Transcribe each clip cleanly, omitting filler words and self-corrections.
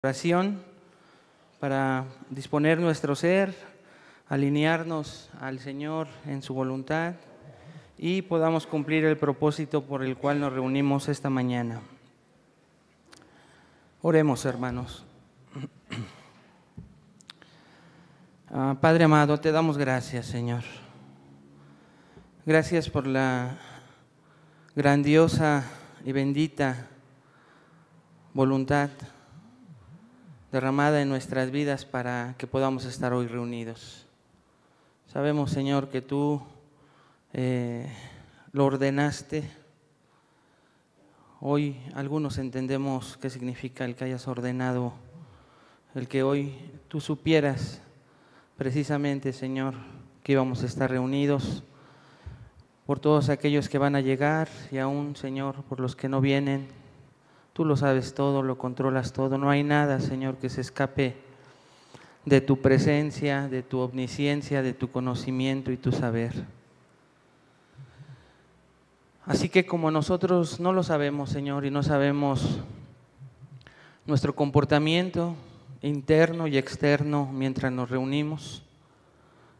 Oración para disponer nuestro ser, alinearnos al Señor en su voluntad y podamos cumplir el propósito por el cual nos reunimos esta mañana. Oremos, hermanos. Padre amado, te damos gracias, Señor. Gracias por la grandiosa y bendita voluntad derramada en nuestras vidas para que podamos estar hoy reunidos. Sabemos, Señor, que tú lo ordenaste. Hoy algunos entendemos qué significa el que hayas ordenado, el que hoy tú supieras precisamente, Señor, que íbamos a estar reunidos, por todos aquellos que van a llegar y aún, Señor, por los que no vienen. Tú lo sabes todo, lo controlas todo. No hay nada, Señor, que se escape de tu presencia, de tu omnisciencia, de tu conocimiento y tu saber. Así que como nosotros no lo sabemos, Señor, y no sabemos nuestro comportamiento interno y externo mientras nos reunimos,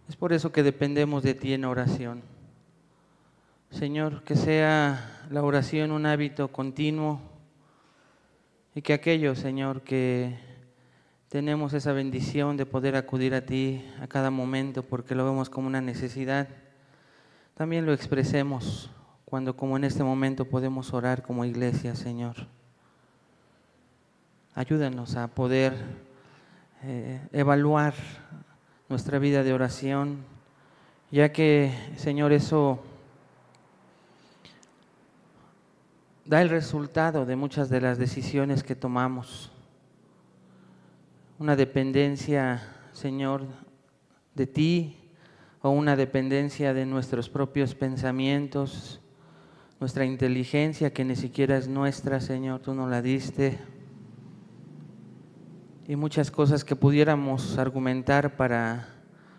es por eso que dependemos de ti en oración. Señor, que sea la oración un hábito continuo, y que aquellos, Señor, que tenemos esa bendición de poder acudir a ti a cada momento porque lo vemos como una necesidad, también lo expresemos cuando, como en este momento, podemos orar como iglesia, Señor. Ayúdanos a poder evaluar nuestra vida de oración, ya que, Señor, eso da el resultado de muchas de las decisiones que tomamos. Una dependencia, Señor, de ti, o una dependencia de nuestros propios pensamientos, nuestra inteligencia que ni siquiera es nuestra, Señor, tú nos la diste. Y muchas cosas que pudiéramos argumentar para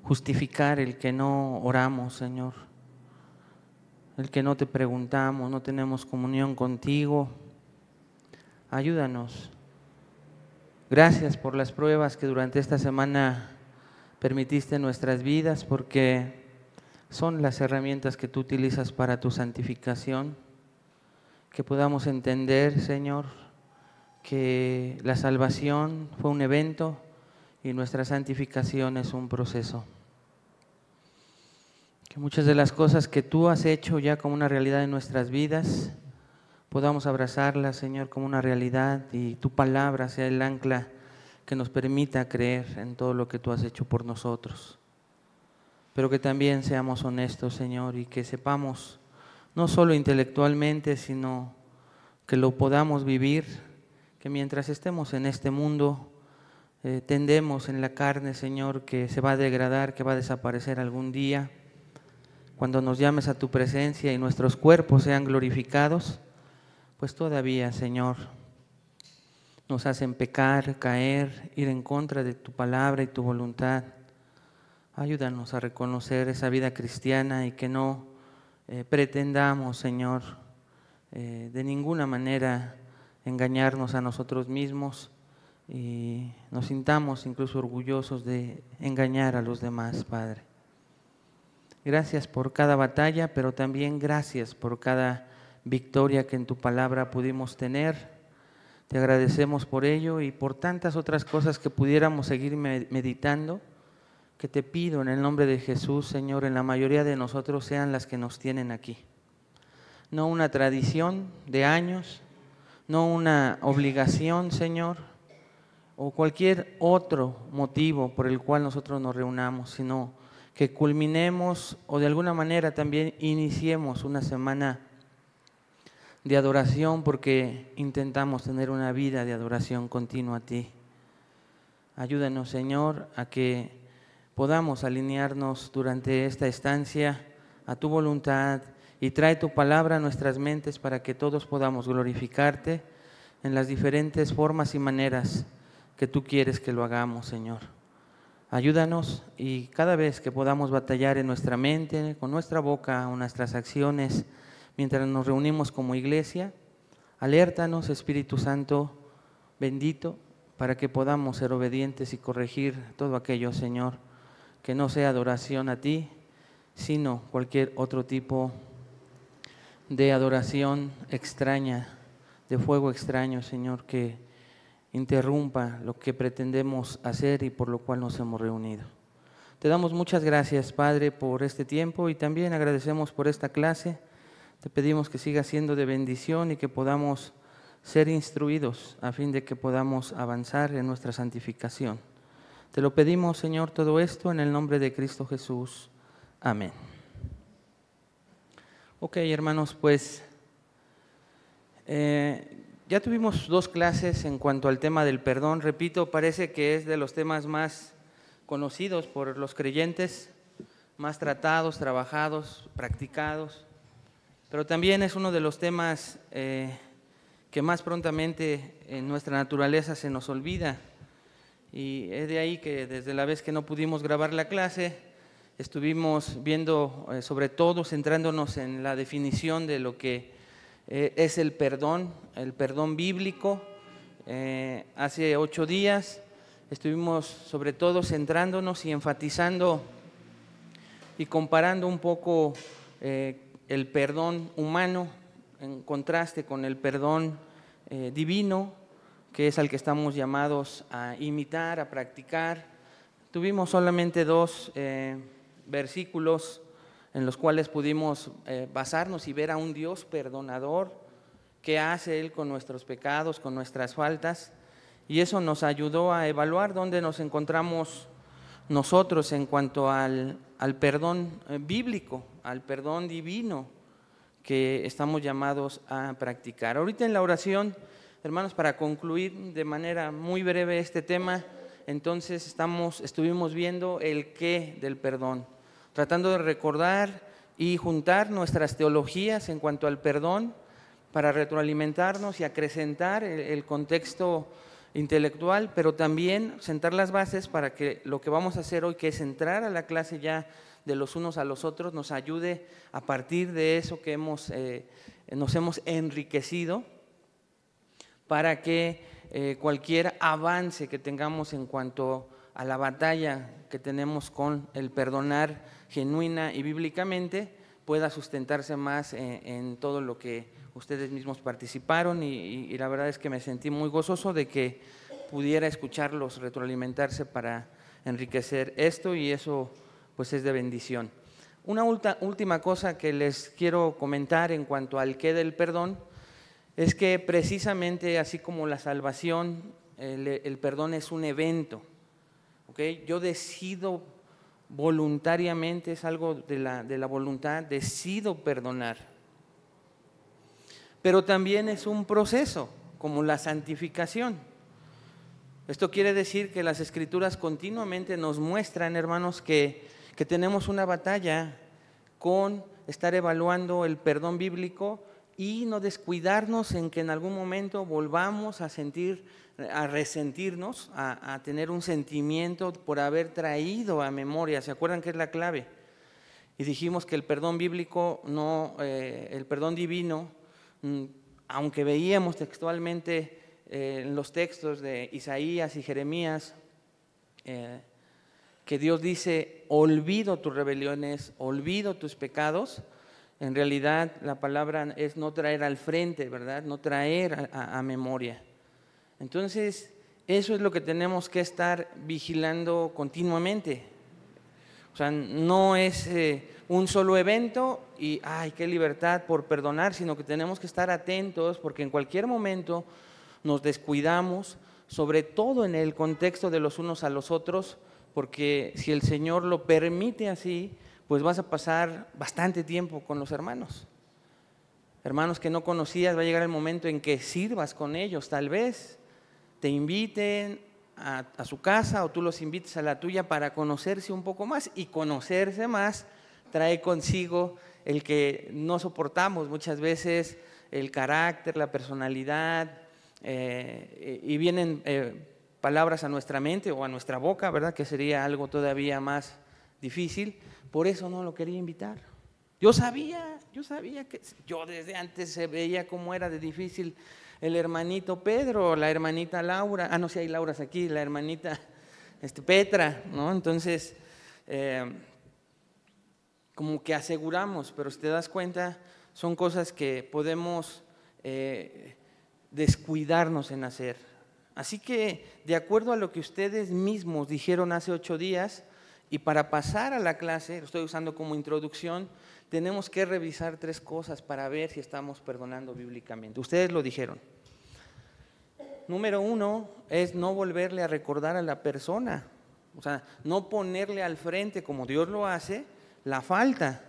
justificar el que no oramos, Señor. El que no te preguntamos, no tenemos comunión contigo. Ayúdanos. Gracias por las pruebas que durante esta semana permitiste en nuestras vidas, porque son las herramientas que tú utilizas para tu santificación. Que podamos entender, Señor, que la salvación fue un evento y nuestra santificación es un proceso. Que muchas de las cosas que tú has hecho ya como una realidad en nuestras vidas, podamos abrazarlas, Señor, como una realidad, y tu palabra sea el ancla que nos permita creer en todo lo que tú has hecho por nosotros. Pero que también seamos honestos, Señor, y que sepamos, no solo intelectualmente, sino que lo podamos vivir, que mientras estemos en este mundo, tendemos en la carne, Señor, que se va a degradar, que va a desaparecer algún día. Cuando nos llames a tu presencia y nuestros cuerpos sean glorificados, pues todavía, Señor, nos hacen pecar, caer, ir en contra de tu palabra y tu voluntad. Ayúdanos a reconocer esa vida cristiana y que no pretendamos, Señor, de ninguna manera engañarnos a nosotros mismos y nos sintamos incluso orgullosos de engañar a los demás, Padre. Gracias por cada batalla, pero también gracias por cada victoria que en tu palabra pudimos tener. Te agradecemos por ello y por tantas otras cosas que pudiéramos seguir meditando, que te pido en el nombre de Jesús, Señor, en la mayoría de nosotros sean las que nos tienen aquí. No una tradición de años, no una obligación, Señor, o cualquier otro motivo por el cual nosotros nos reunamos, sino que culminemos o de alguna manera también iniciemos una semana de adoración, porque intentamos tener una vida de adoración continua a ti. Ayúdanos, Señor, a que podamos alinearnos durante esta estancia a tu voluntad y trae tu palabra a nuestras mentes para que todos podamos glorificarte en las diferentes formas y maneras que tú quieres que lo hagamos, Señor. Ayúdanos, y cada vez que podamos batallar en nuestra mente, con nuestra boca o nuestras acciones, mientras nos reunimos como iglesia, alértanos, Espíritu Santo bendito, para que podamos ser obedientes y corregir todo aquello, Señor, que no sea adoración a ti, sino cualquier otro tipo de adoración extraña, de fuego extraño, Señor, que interrumpa lo que pretendemos hacer y por lo cual nos hemos reunido. Te damos muchas gracias, Padre, por este tiempo y también agradecemos por esta clase. Te pedimos que siga siendo de bendición y que podamos ser instruidos a fin de que podamos avanzar en nuestra santificación. Te lo pedimos, Señor, todo esto en el nombre de Cristo Jesús. Amén. Ok, hermanos, pues ya tuvimos 2 clases en cuanto al tema del perdón. Repito, parece que es de los temas más conocidos por los creyentes, más tratados, trabajados, practicados, pero también es uno de los temas que más prontamente en nuestra naturaleza se nos olvida. Y es de ahí que desde la vez que no pudimos grabar la clase, estuvimos viendo, sobre todo centrándonos en la definición de lo que es el perdón bíblico. Hace 8 días estuvimos sobre todo centrándonos y enfatizando y comparando un poco el perdón humano en contraste con el perdón divino, que es al que estamos llamados a imitar, a practicar. Tuvimos solamente 2 versículos en los cuales pudimos basarnos y ver a un Dios perdonador, qué hace Él con nuestros pecados, con nuestras faltas, y eso nos ayudó a evaluar dónde nos encontramos nosotros en cuanto al perdón bíblico, al perdón divino que estamos llamados a practicar. Ahorita en la oración, hermanos, para concluir de manera muy breve este tema, entonces estuvimos viendo el qué del perdón, tratando de recordar y juntar nuestras teologías en cuanto al perdón para retroalimentarnos y acrecentar el contexto intelectual, pero también sentar las bases para que lo que vamos a hacer hoy, que es entrar a la clase ya de los unos a los otros, nos ayude a partir de eso que nos hemos enriquecido para que cualquier avance que tengamos en cuanto a la batalla que tenemos con el perdonar genuina y bíblicamente pueda sustentarse más en todo lo que ustedes mismos participaron y la verdad es que me sentí muy gozoso de que pudiera escucharlos retroalimentarse para enriquecer esto y eso pues es de bendición. Una última cosa que les quiero comentar en cuanto al qué del perdón es que precisamente así como la salvación, el perdón es un evento, ¿okay? Yo decido voluntariamente, es algo de la voluntad, decido perdonar. Pero también es un proceso, como la santificación. Esto quiere decir que las Escrituras continuamente nos muestran, hermanos, que tenemos una batalla con estar evaluando el perdón bíblico y no descuidarnos en que en algún momento volvamos a resentirnos, a tener un sentimiento por haber traído a memoria. ¿Se acuerdan qué es la clave? Y dijimos que el perdón bíblico, el perdón divino, aunque veíamos textualmente en los textos de Isaías y Jeremías, que Dios dice, olvido tus rebeliones, olvido tus pecados, en realidad la palabra es no traer al frente, ¿verdad? No traer a memoria. Entonces, eso es lo que tenemos que estar vigilando continuamente. O sea, no es un solo evento y ¡ay, qué libertad por perdonar! Sino que tenemos que estar atentos porque en cualquier momento nos descuidamos, sobre todo en el contexto de los unos a los otros, porque si el Señor lo permite así, pues vas a pasar bastante tiempo con los hermanos. Hermanos que no conocías, va a llegar el momento en que sirvas con ellos, tal vez te inviten a su casa o tú los invites a la tuya para conocerse un poco más, y conocerse más trae consigo el que no soportamos muchas veces, el carácter, la personalidad, y vienen palabras a nuestra mente o a nuestra boca, ¿verdad? Que sería algo todavía más difícil. Por eso no lo quería invitar. Yo sabía que yo desde antes se veía cómo era de difícil el hermanito Pedro, la hermanita Laura, no, si hay Lauras aquí, la hermanita Petra, ¿no? Entonces, como que aseguramos, pero si te das cuenta, son cosas que podemos descuidarnos en hacer. Así que, de acuerdo a lo que ustedes mismos dijeron hace 8 días, y para pasar a la clase, lo estoy usando como introducción, tenemos que revisar 3 cosas para ver si estamos perdonando bíblicamente. Ustedes lo dijeron. Número 1 es no volverle a recordar a la persona, o sea, no ponerle al frente como Dios lo hace, la falta.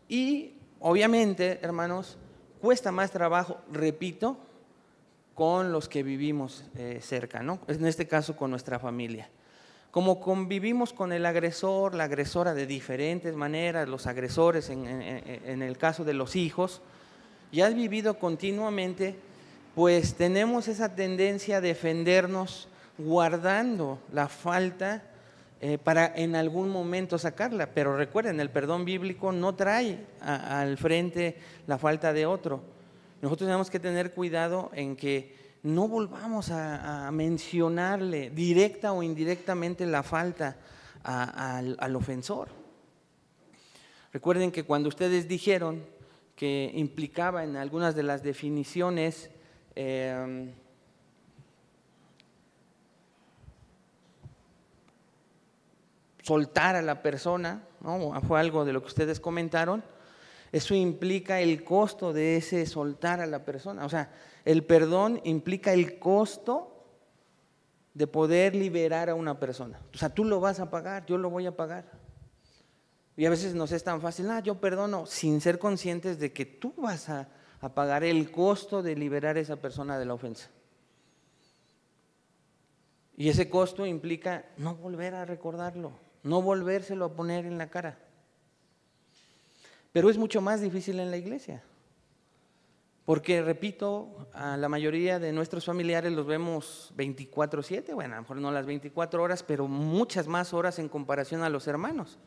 Y obviamente, hermanos, cuesta más trabajo, repito, con los que vivimos cerca, ¿no? En este caso con nuestra familia. Como convivimos con el agresor, la agresora de diferentes maneras, los agresores en el caso de los hijos, y has vivido continuamente, pues tenemos esa tendencia a defendernos guardando la falta para en algún momento sacarla. Pero recuerden, el perdón bíblico no trae al frente la falta de otro. Nosotros tenemos que tener cuidado en que no volvamos a mencionarle directa o indirectamente la falta al ofensor. Recuerden que cuando ustedes dijeron que implicaba en algunas de las definiciones soltar a la persona, ¿no? Fue algo de lo que ustedes comentaron. Eso implica el costo de ese soltar a la persona. O sea, el perdón implica el costo de poder liberar a una persona. O sea, tú lo vas a pagar, yo lo voy a pagar. Y a veces nos es tan fácil, yo perdono, sin ser conscientes de que tú vas a pagar el costo de liberar a esa persona de la ofensa. Y ese costo implica no volver a recordarlo, no volvérselo a poner en la cara. Pero es mucho más difícil en la iglesia, porque, repito, a la mayoría de nuestros familiares los vemos 24/7, bueno, a lo mejor no las 24 horas, pero muchas más horas en comparación a los hermanos.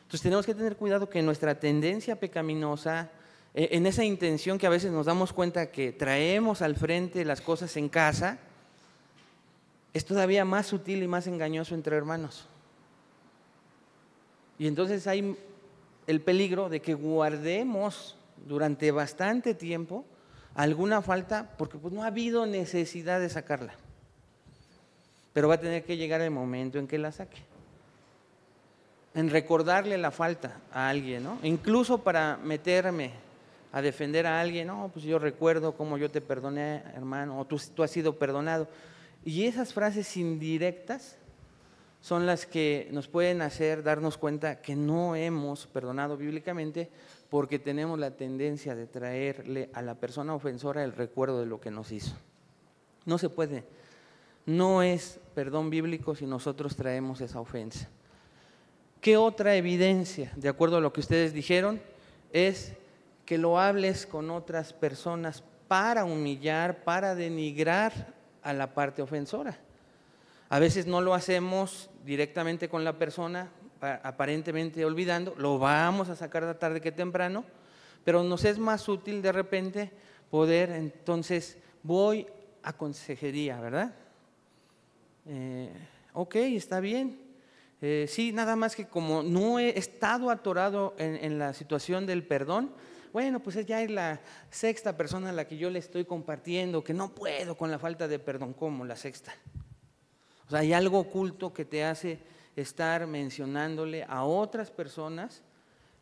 Entonces tenemos que tener cuidado que nuestra tendencia pecaminosa, en esa intención que a veces nos damos cuenta que traemos al frente las cosas en casa, es todavía más sutil y más engañoso entre hermanos. Y entonces hay el peligro de que guardemos durante bastante tiempo alguna falta porque pues no ha habido necesidad de sacarla. Pero va a tener que llegar el momento en que la saque. En recordarle la falta a alguien, ¿no? Incluso para meterme a defender a alguien, no, pues yo recuerdo cómo yo te perdoné, hermano, o tú has sido perdonado. Y esas frases indirectas son las que nos pueden hacer darnos cuenta que no hemos perdonado bíblicamente porque tenemos la tendencia de traerle a la persona ofensora el recuerdo de lo que nos hizo. No se puede. No es perdón bíblico si nosotros traemos esa ofensa. ¿Qué otra evidencia, de acuerdo a lo que ustedes dijeron, es que lo hables con otras personas para humillar, para denigrar a la parte ofensora? A veces no lo hacemos directamente con la persona, aparentemente olvidando, lo vamos a sacar tarde que temprano, pero nos es más útil de repente poder, entonces, voy a consejería, ¿verdad? Ok, está bien. Sí, nada más que como no he estado atorado en la situación del perdón, bueno, pues ya es la 6ª persona a la que yo le estoy compartiendo, que no puedo con la falta de perdón, ¿cómo la 6ª? O sea, hay algo oculto que te hace estar mencionándole a otras personas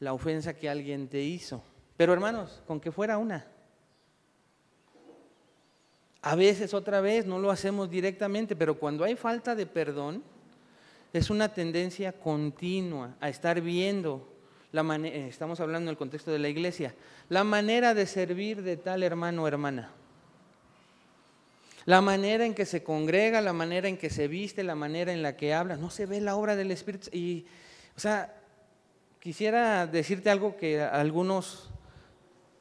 la ofensa que alguien te hizo. Pero hermanos, con que fuera una. A veces otra vez no lo hacemos directamente, pero cuando hay falta de perdón, es una tendencia continua a estar viendo la manera, estamos hablando en el contexto de la iglesia, la manera de servir de tal hermano o hermana. La manera en que se congrega, la manera en que se viste, la manera en la que habla, no se ve la obra del Espíritu. Y, o sea, quisiera decirte algo que algunos,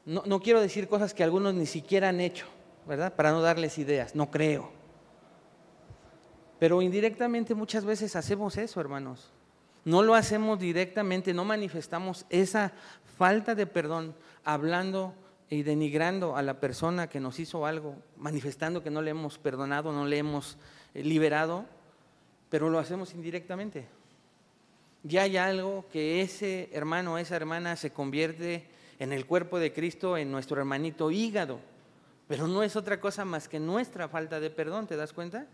no quiero decir cosas que algunos ni siquiera han hecho, ¿verdad? Para no darles ideas, no creo. Pero indirectamente muchas veces hacemos eso, hermanos. No lo hacemos directamente, no manifestamos esa falta de perdón hablando y denigrando a la persona que nos hizo algo, manifestando que no le hemos perdonado, no le hemos liberado, pero lo hacemos indirectamente. Ya hay algo que ese hermano o esa hermana se convierte en el cuerpo de Cristo, en nuestro hermanito hígado, pero no es otra cosa más que nuestra falta de perdón, ¿te das cuenta?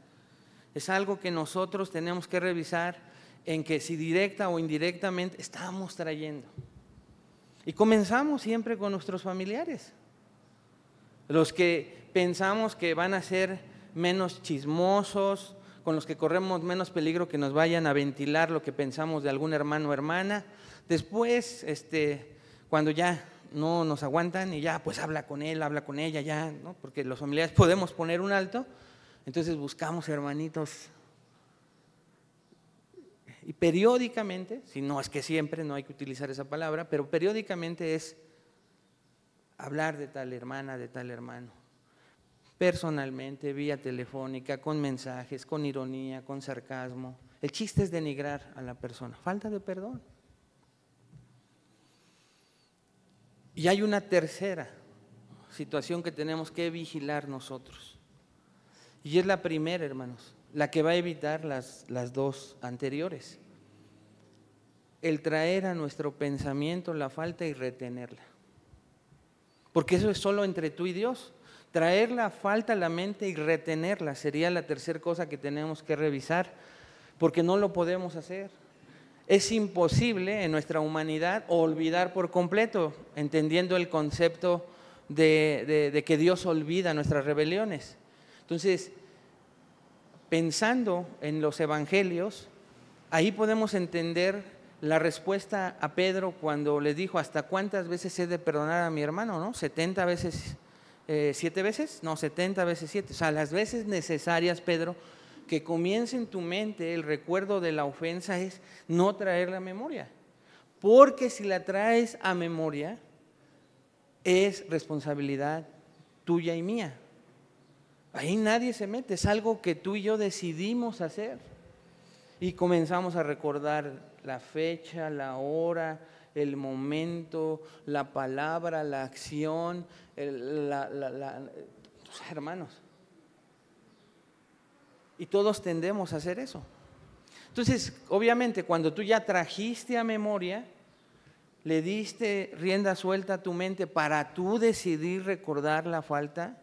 Es algo que nosotros tenemos que revisar en que si directa o indirectamente estamos trayendo. Y comenzamos siempre con nuestros familiares, los que pensamos que van a ser menos chismosos, con los que corremos menos peligro que nos vayan a ventilar lo que pensamos de algún hermano o hermana. Después, cuando ya no nos aguantan y ya pues habla con él, habla con ella, ya, ¿no? Porque los familiares podemos poner un alto, entonces buscamos hermanitos. Y periódicamente, si no es que siempre, no hay que utilizar esa palabra, pero periódicamente es hablar de tal hermana, de tal hermano, personalmente, vía telefónica, con mensajes, con ironía, con sarcasmo. El chiste es denigrar a la persona, falta de perdón. Y hay una tercera situación que tenemos que vigilar nosotros, y es la primera, hermanos, la que va a evitar las dos anteriores: el traer a nuestro pensamiento la falta y retenerla, porque eso es solo entre tú y Dios. Traer la falta a la mente y retenerla sería la tercera cosa que tenemos que revisar, porque no lo podemos hacer. Es imposible en nuestra humanidad olvidar por completo, entendiendo el concepto de que Dios olvida nuestras rebeliones. Entonces, pensando en los evangelios, ahí podemos entender la respuesta a Pedro cuando le dijo: ¿hasta cuántas veces he de perdonar a mi hermano? ¿No? 70 veces, 7 veces, no, 70 veces 7. O sea, las veces necesarias, Pedro, que comience en tu mente el recuerdo de la ofensa, es no traerla a memoria, porque si la traes a memoria es responsabilidad tuya y mía. Ahí nadie se mete, es algo que tú y yo decidimos hacer. Y comenzamos a recordar la fecha, la hora, el momento, la palabra, la acción, hermanos. Y todos tendemos a hacer eso. Entonces, obviamente, cuando tú ya trajiste a memoria, le diste rienda suelta a tu mente para tú decidir recordar la falta,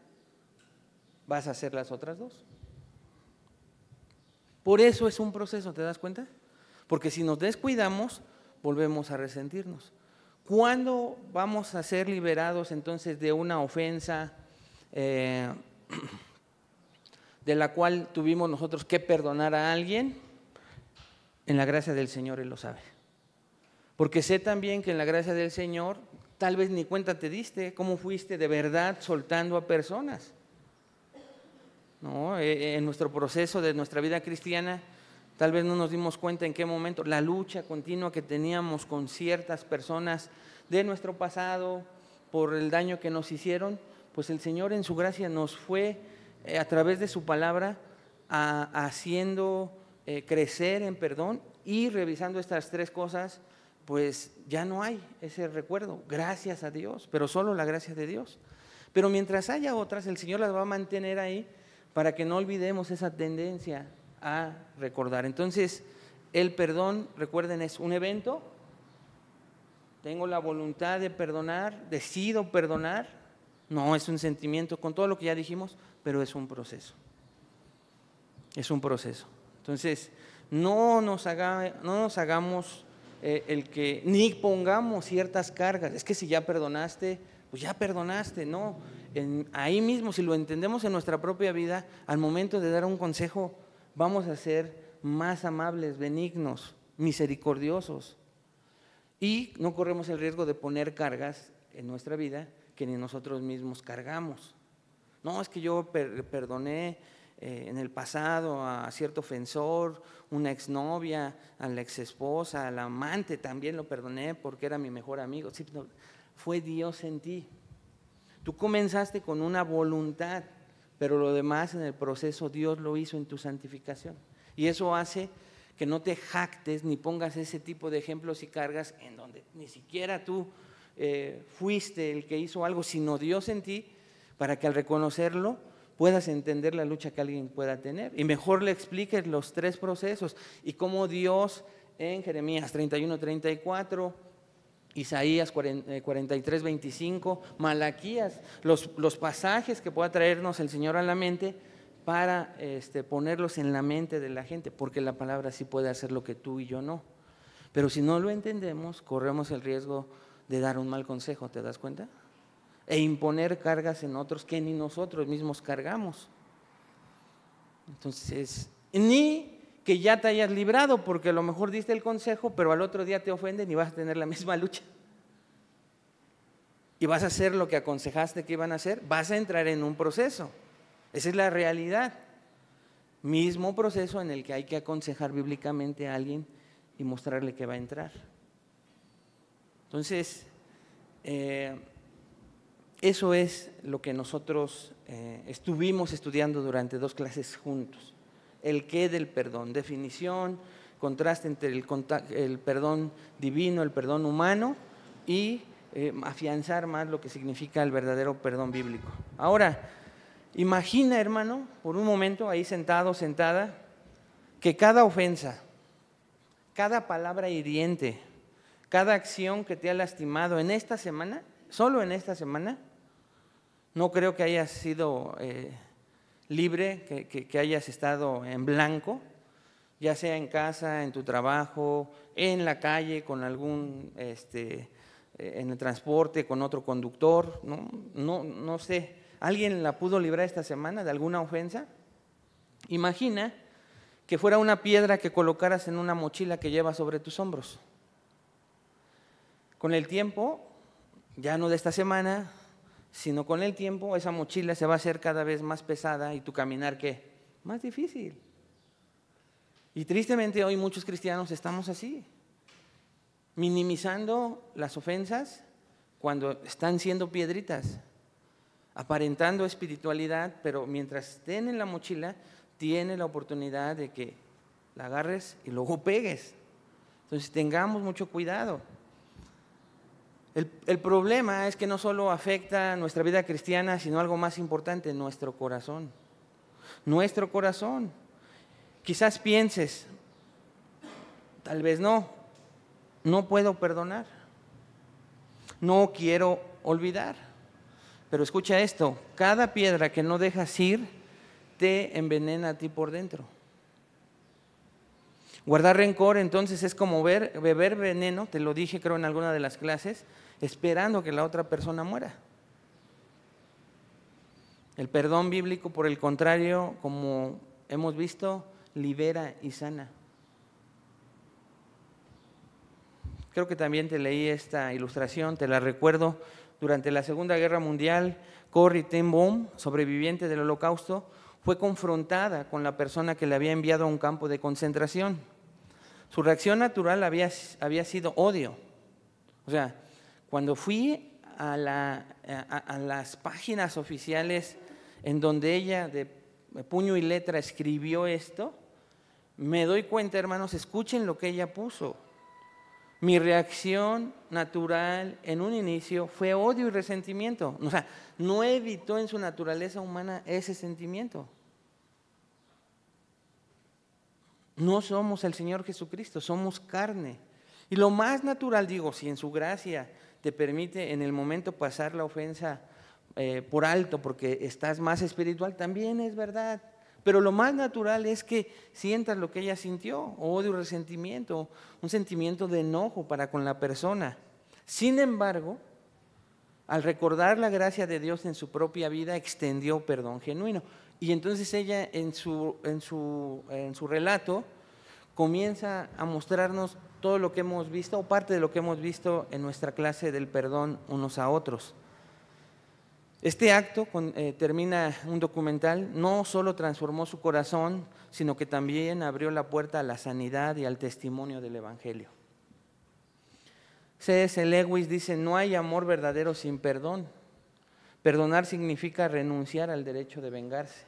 vas a hacer las otras dos. Por eso es un proceso, ¿te das cuenta? Porque si nos descuidamos, volvemos a resentirnos. ¿Cuándo vamos a ser liberados entonces de una ofensa de la cual tuvimos nosotros que perdonar a alguien? En la gracia del Señor, Él lo sabe. Porque sé también que en la gracia del Señor tal vez ni cuenta te diste cómo fuiste de verdad soltando a personas. ¿No? En nuestro proceso de nuestra vida cristiana, tal vez no nos dimos cuenta en qué momento la lucha continua que teníamos con ciertas personas de nuestro pasado por el daño que nos hicieron, pues el Señor en su gracia nos fue a través de su palabra haciendo crecer en perdón, y revisando estas tres cosas, pues ya no hay ese recuerdo, gracias a Dios, pero solo la gracia de Dios. Pero mientras haya otras, el Señor las va a mantener ahí para que no olvidemos esa tendencia a recordar. Entonces, el perdón, recuerden, es un evento. Tengo la voluntad de perdonar, decido perdonar. No es un sentimiento, con todo lo que ya dijimos, pero es un proceso. Es un proceso. Entonces, no nos hagamos el que ni pongamos ciertas cargas. Es que si ya perdonaste, pues ya perdonaste, no. Ahí mismo, si lo entendemos en nuestra propia vida, al momento de dar un consejo, vamos a ser más amables, benignos, misericordiosos, y no corremos el riesgo de poner cargas en nuestra vida que ni nosotros mismos cargamos. No, es que yo perdoné en el pasado a cierto ofensor, una exnovia, a la exesposa, al amante, también lo perdoné porque era mi mejor amigo. Sí, no, fue Dios en ti. Tú comenzaste con una voluntad, pero lo demás en el proceso Dios lo hizo en tu santificación. Y eso hace que no te jactes ni pongas ese tipo de ejemplos y cargas en donde ni siquiera tú fuiste el que hizo algo, sino Dios en ti, para que al reconocerlo puedas entender la lucha que alguien pueda tener. Y mejor le expliques los 3 procesos y cómo Dios en Jeremías 31:34, Isaías 43:25, Malaquías, los pasajes que pueda traernos el Señor a la mente para ponerlos en la mente de la gente, porque la palabra sí puede hacer lo que tú y yo no. Pero si no lo entendemos, corremos el riesgo de dar un mal consejo, ¿te das cuenta? E imponer cargas en otros que ni nosotros mismos cargamos. Entonces, ni que ya te hayas librado, porque a lo mejor diste el consejo, pero al otro día te ofenden y vas a tener la misma lucha. Y vas a hacer lo que aconsejaste que iban a hacer, vas a entrar en un proceso. Esa es la realidad. Mismo proceso en el que hay que aconsejar bíblicamente a alguien y mostrarle que va a entrar. Entonces, eso es lo que nosotros estuvimos estudiando durante 2 clases juntos. El qué del perdón, definición, contraste entre el perdón divino, el perdón humano y afianzar más lo que significa el verdadero perdón bíblico. Ahora, imagina, hermano, por un momento ahí sentado, sentada, que cada ofensa, cada palabra hiriente, cada acción que te ha lastimado en esta semana, solo en esta semana, no creo que hayas sido libre, que hayas estado en blanco, ya sea en casa, en tu trabajo, en la calle, con algún, en el transporte, con otro conductor, no sé. ¿Alguien la pudo librar esta semana de alguna ofensa? Imagina que fuera una piedra que colocaras en una mochila que llevas sobre tus hombros. Con el tiempo, ya no de esta semana, sino con el tiempo esa mochila se va a hacer cada vez más pesada y tu caminar, ¿qué? Más difícil. Y tristemente hoy muchos cristianos estamos así, minimizando las ofensas cuando están siendo piedritas, aparentando espiritualidad, pero mientras estén en la mochila, tiene la oportunidad de que la agarres y luego pegues. Entonces tengamos mucho cuidado. El problema es que no solo afecta nuestra vida cristiana, sino algo más importante, nuestro corazón. Nuestro corazón. Quizás pienses, tal vez no puedo perdonar, no quiero olvidar. Pero escucha esto, cada piedra que no dejas ir te envenena a ti por dentro. Guardar rencor entonces es como beber veneno, te lo dije creo en alguna de las clases, esperando que la otra persona muera. El perdón bíblico, por el contrario, como hemos visto, libera y sana. Creo que también te leí esta ilustración, te la recuerdo. Durante la Segunda Guerra Mundial, Corrie ten Boom, sobreviviente del Holocausto, fue confrontada con la persona que le había enviado a un campo de concentración. Su reacción natural había sido odio. O sea, cuando fui a las páginas oficiales en donde ella de puño y letra escribió esto, me doy cuenta, hermanos, escuchen lo que ella puso. Mi reacción natural en un inicio fue odio y resentimiento. O sea, no evitó en su naturaleza humana ese sentimiento. No somos el Señor Jesucristo, somos carne. Y lo más natural, digo, si en su gracia te permite en el momento pasar la ofensa por alto porque estás más espiritual, también es verdad. Pero lo más natural es que sientas lo que ella sintió, odio, resentimiento, un sentimiento de enojo para con la persona. Sin embargo, al recordar la gracia de Dios en su propia vida, extendió perdón genuino. Y entonces ella en su relato comienza a mostrarnos todo lo que hemos visto, o parte de lo que hemos visto en nuestra clase del perdón unos a otros. Este acto termina un documental, no solo transformó su corazón, sino que también abrió la puerta a la sanidad y al testimonio del Evangelio. C.S. Lewis dice, no hay amor verdadero sin perdón. Perdonar significa renunciar al derecho de vengarse.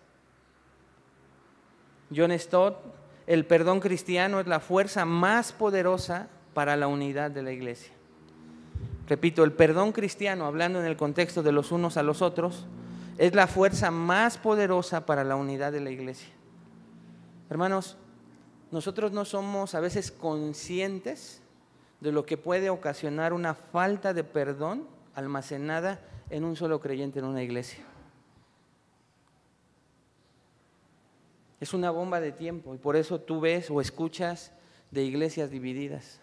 John Stott, el perdón cristiano es la fuerza más poderosa para la unidad de la iglesia. Repito, el perdón cristiano, hablando en el contexto de los unos a los otros, es la fuerza más poderosa para la unidad de la iglesia. Hermanos, nosotros no somos a veces conscientes de lo que puede ocasionar una falta de perdón almacenada en un solo creyente en una iglesia. Es una bomba de tiempo y por eso tú ves o escuchas de iglesias divididas,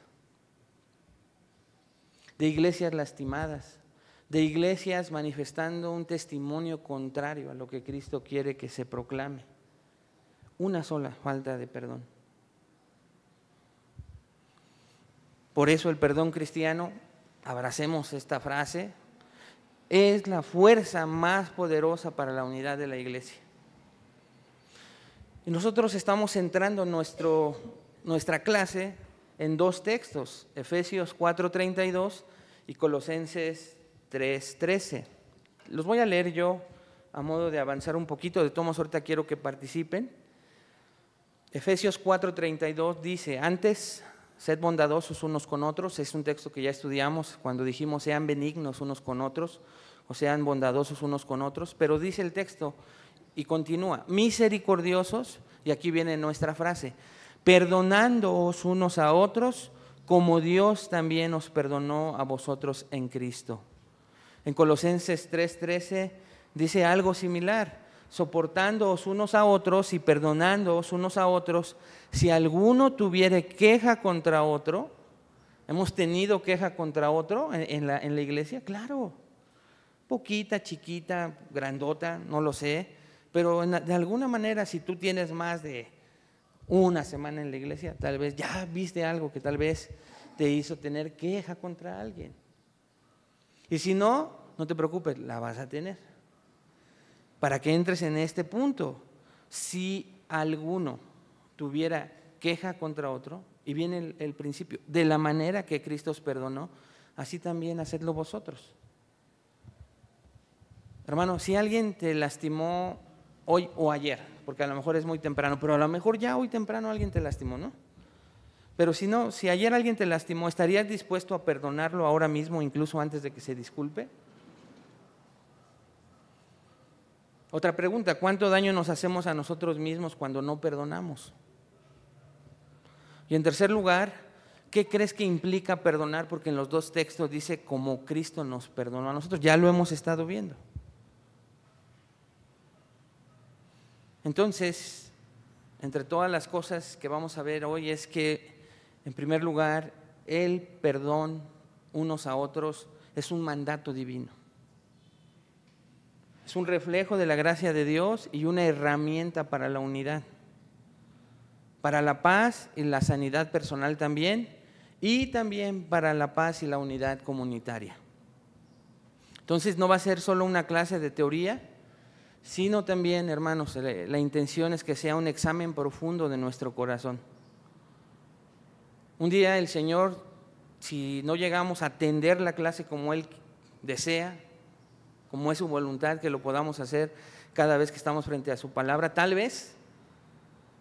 de iglesias lastimadas, de iglesias manifestando un testimonio contrario a lo que Cristo quiere que se proclame. Una sola falta de perdón. Por eso el perdón cristiano, abracemos esta frase, es la fuerza más poderosa para la unidad de la iglesia. Y nosotros estamos centrando nuestra clase en dos textos, Efesios 4:32 y Colosenses 3:13. Los voy a leer yo a modo de avanzar un poquito, de todos modos ahorita quiero que participen. Efesios 4:32 dice, antes, sed bondadosos unos con otros, es un texto que ya estudiamos cuando dijimos sean benignos unos con otros, o sean bondadosos unos con otros, pero dice el texto y continúa, misericordiosos, y aquí viene nuestra frase, perdonándoos unos a otros, como Dios también os perdonó a vosotros en Cristo. En Colosenses 3:13 dice algo similar, soportándoos unos a otros y perdonándoos unos a otros, si alguno tuviere queja contra otro. ¿Hemos tenido queja contra otro en la iglesia? Claro, poquita, chiquita, grandota, no lo sé, pero de alguna manera si tú tienes más de una semana en la iglesia, tal vez ya viste algo que tal vez te hizo tener queja contra alguien. Y si no, no te preocupes, la vas a tener. Para que entres en este punto, si alguno tuviera queja contra otro, y viene el principio, de la manera que Cristo os perdonó, así también hacedlo vosotros. Hermano, si alguien te lastimó hoy o ayer, porque a lo mejor es muy temprano, pero a lo mejor ya hoy temprano alguien te lastimó, ¿no? Pero si no, si ayer alguien te lastimó, ¿estarías dispuesto a perdonarlo ahora mismo, incluso antes de que se disculpe? Otra pregunta, ¿cuánto daño nos hacemos a nosotros mismos cuando no perdonamos? Y en tercer lugar, ¿qué crees que implica perdonar? Porque en los dos textos dice como Cristo nos perdonó a nosotros, ya lo hemos estado viendo. Entonces, entre todas las cosas que vamos a ver hoy es que, en primer lugar, el perdón unos a otros es un mandato divino. Es un reflejo de la gracia de Dios y una herramienta para la unidad, para la paz y la sanidad personal también, y también para la paz y la unidad comunitaria. Entonces no va a ser solo una clase de teoría, sino también, hermanos, la intención es que sea un examen profundo de nuestro corazón. Un día el Señor, si no llegamos a atender la clase como Él desea, como es su voluntad que lo podamos hacer cada vez que estamos frente a su palabra, tal vez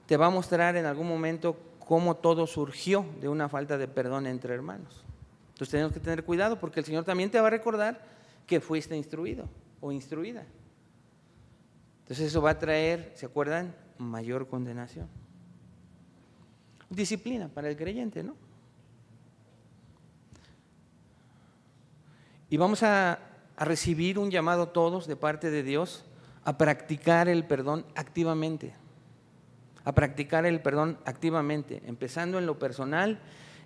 te va a mostrar en algún momento cómo todo surgió de una falta de perdón entre hermanos. Entonces tenemos que tener cuidado porque el Señor también te va a recordar que fuiste instruido o instruida. Entonces eso va a traer, ¿se acuerdan? Mayor condenación. Disciplina para el creyente, ¿no? Y vamos a recibir un llamado todos de parte de Dios a practicar el perdón activamente. A practicar el perdón activamente, empezando en lo personal,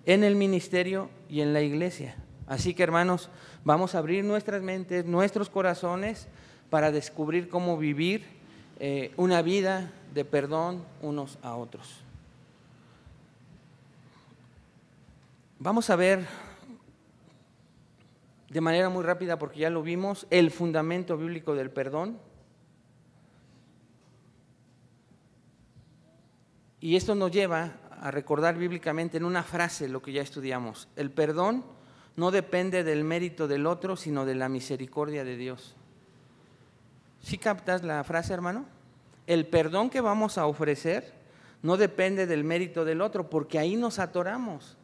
en el ministerio y en la iglesia. Así que, hermanos, vamos a abrir nuestras mentes, nuestros corazones para descubrir cómo vivir una vida de perdón unos a otros. Vamos a ver de manera muy rápida, porque ya lo vimos, el fundamento bíblico del perdón. Y esto nos lleva a recordar bíblicamente en una frase lo que ya estudiamos. El perdón no depende del mérito del otro, sino de la misericordia de Dios. ¿Sí captas la frase, hermano? El perdón que vamos a ofrecer no depende del mérito del otro, porque ahí nos atoramos.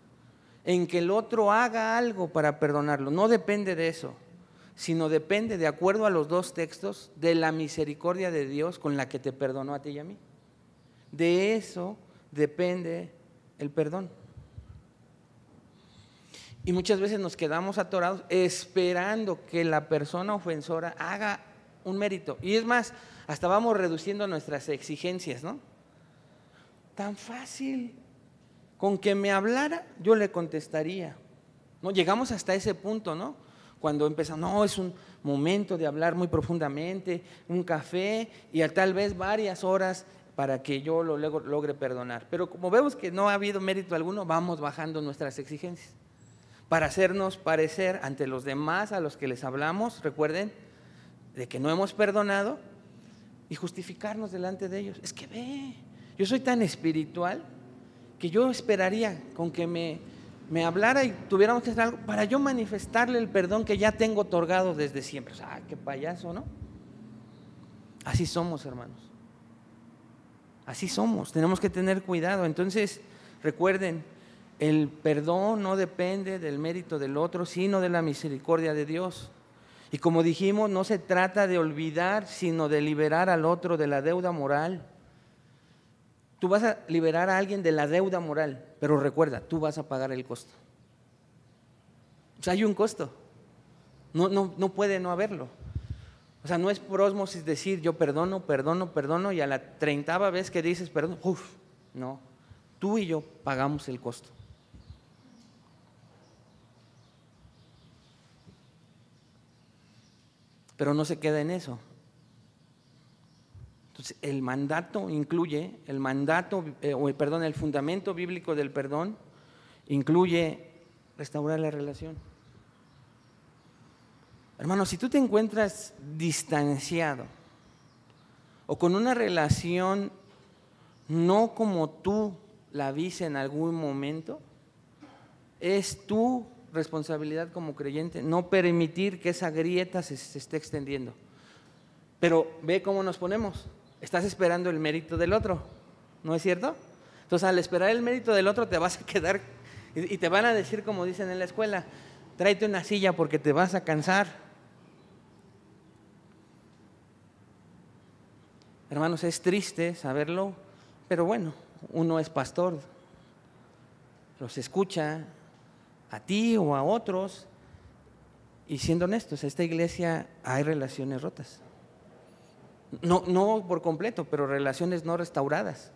en que el otro haga algo para perdonarlo. No depende de eso, sino depende, de acuerdo a los dos textos, de la misericordia de Dios con la que te perdonó a ti y a mí. De eso depende el perdón. Y muchas veces nos quedamos atorados esperando que la persona ofensora haga un mérito. Y es más, hasta vamos reduciendo nuestras exigencias, ¿no? Tan fácil, con que me hablara, yo le contestaría. ¿No? Llegamos hasta ese punto, ¿no? Cuando empezamos, no, es un momento de hablar muy profundamente, un café y tal vez varias horas para que yo lo logre perdonar. Pero como vemos que no ha habido mérito alguno, vamos bajando nuestras exigencias para hacernos parecer ante los demás a los que les hablamos, recuerden, de que no hemos perdonado y justificarnos delante de ellos. Es que ve, yo soy tan espiritual que yo esperaría con que me hablara y tuviéramos que hacer algo para yo manifestarle el perdón que ya tengo otorgado desde siempre. O sea, qué payaso, ¿no? Así somos, hermanos. Así somos, tenemos que tener cuidado. Entonces, recuerden, el perdón no depende del mérito del otro, sino de la misericordia de Dios. Y como dijimos, no se trata de olvidar, sino de liberar al otro de la deuda moral. Tú vas a liberar a alguien de la deuda moral, pero recuerda, tú vas a pagar el costo. O sea, hay un costo. No puede no haberlo. O sea, no es por ósmosis decir yo perdono y a la 30ª vez que dices perdón, no. Tú y yo pagamos el costo. Pero no se queda en eso. Entonces, el mandato incluye, el fundamento bíblico del perdón incluye restaurar la relación. Hermano, si tú te encuentras distanciado o con una relación no como tú la viste en algún momento, es tu responsabilidad como creyente no permitir que esa grieta se esté extendiendo. Pero ve cómo nos ponemos. Estás esperando el mérito del otro, ¿no es cierto? Entonces, al esperar el mérito del otro te vas a quedar y te van a decir, como dicen en la escuela, tráete una silla porque te vas a cansar. Hermanos, es triste saberlo, pero bueno, uno es pastor, los escucha a ti o a otros, y siendo honestos, en esta iglesia hay relaciones rotas. No por completo, pero relaciones no restauradas.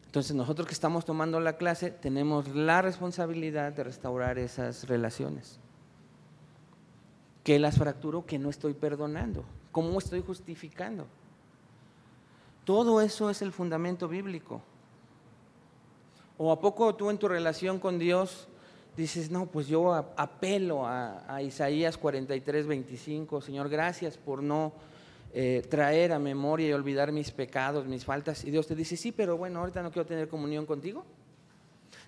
Entonces nosotros que estamos tomando la clase tenemos la responsabilidad de restaurar esas relaciones. ¿Qué las fracturó? Que no estoy perdonando. ¿Cómo estoy justificando? Todo eso es el fundamento bíblico. ¿O a poco tú en tu relación con Dios dices, no, pues yo apelo a Isaías 43:25, Señor, gracias por no traer a memoria y olvidar mis pecados, mis faltas? Y Dios te dice, sí, pero bueno, ahorita no quiero tener comunión contigo.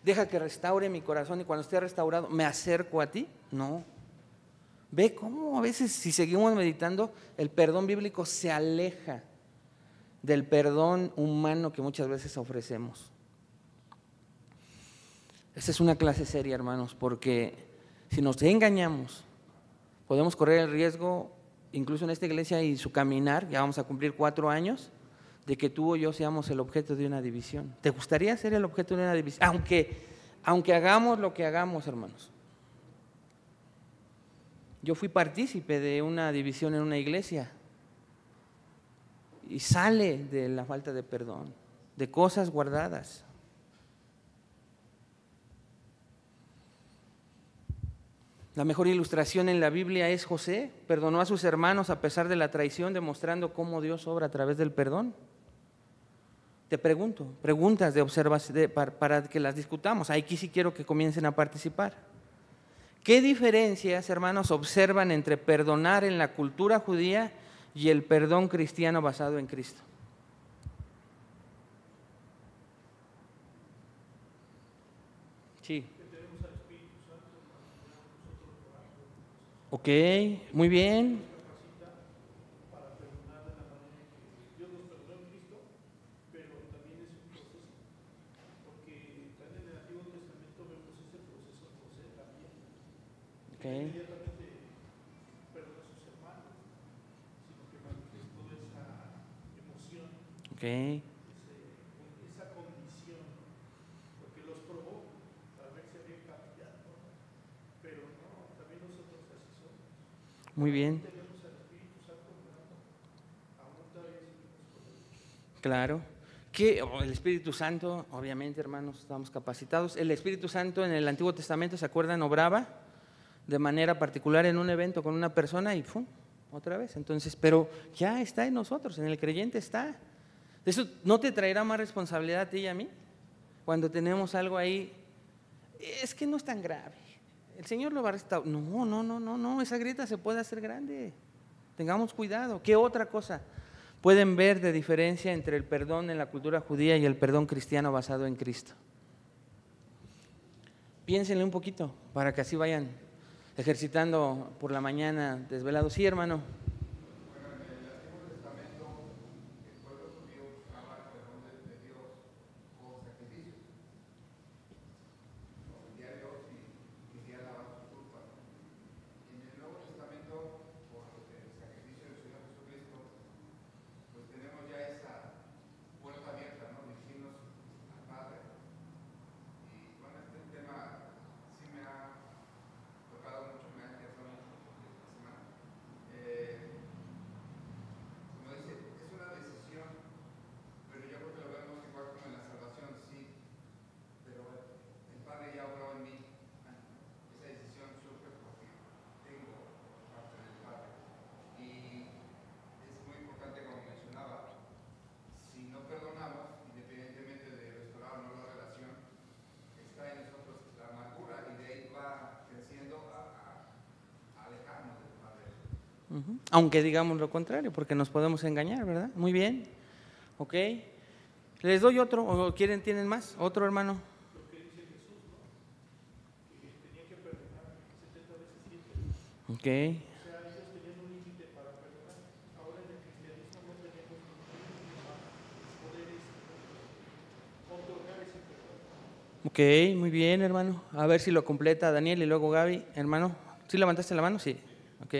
Deja que restaure mi corazón y cuando esté restaurado me acerco a ti. No. Ve cómo a veces, si seguimos meditando, el perdón bíblico se aleja del perdón humano que muchas veces ofrecemos. Esta es una clase seria, hermanos, porque si nos engañamos, podemos correr el riesgo, incluso en esta iglesia y su caminar, ya vamos a cumplir 4 años, de que tú o yo seamos el objeto de una división. ¿Te gustaría ser el objeto de una división? Aunque hagamos lo que hagamos, hermanos. Yo fui partícipe de una división en una iglesia y sale de la falta de perdón, de cosas guardadas. La mejor ilustración en la Biblia es José. Perdonó a sus hermanos a pesar de la traición, demostrando cómo Dios obra a través del perdón. Te pregunto, preguntas de observación para que las discutamos. Aquí sí quiero que comiencen a participar. ¿Qué diferencias, hermanos, observan entre perdonar en la cultura judía y el perdón cristiano basado en Cristo? Sí. Ok, muy bien. inmediatamente perdona a sus hermanos, sino que manifestó esa emoción, Okay. esa condición, porque los probó para ver si había cambiado, pero no, también nosotros así somos. Muy bien. Tenemos al Espíritu Santo obrando, aún todavía seguimos con él. Claro. Que el Espíritu Santo, obviamente, hermanos, estamos capacitados. El Espíritu Santo en el Antiguo Testamento, ¿se acuerdan? Obraba de manera particular en un evento con una persona y ¡pum! Otra vez. Entonces, pero ya está en nosotros, en el creyente está. ¿Eso no te traerá más responsabilidad a ti y a mí? Cuando tenemos algo ahí, es que no es tan grave. El Señor lo va a restaurar. No, esa grieta se puede hacer grande. Tengamos cuidado. ¿Qué otra cosa pueden ver de diferencia entre el perdón en la cultura judía y el perdón cristiano basado en Cristo? Piénsenle un poquito para que así vayan ejercitando por la mañana desvelados. Sí, hermano. Aunque digamos lo contrario, porque nos podemos engañar, ¿verdad? Muy bien, ok. ¿Les doy otro o tienen más? ¿Otro, hermano? Lo que dice Jesús, ¿no? Que tenía que perdonar 70 veces 7. Ok. O sea, ellos tenían un límite para perdonar. Ahora en el cristianismo no tenemos ningún límite para poder otorgar ese perdón. Ok, muy bien, hermano. A ver si lo completa Daniel y luego Gaby. Hermano, ¿sí levantaste la mano? Sí. Ok.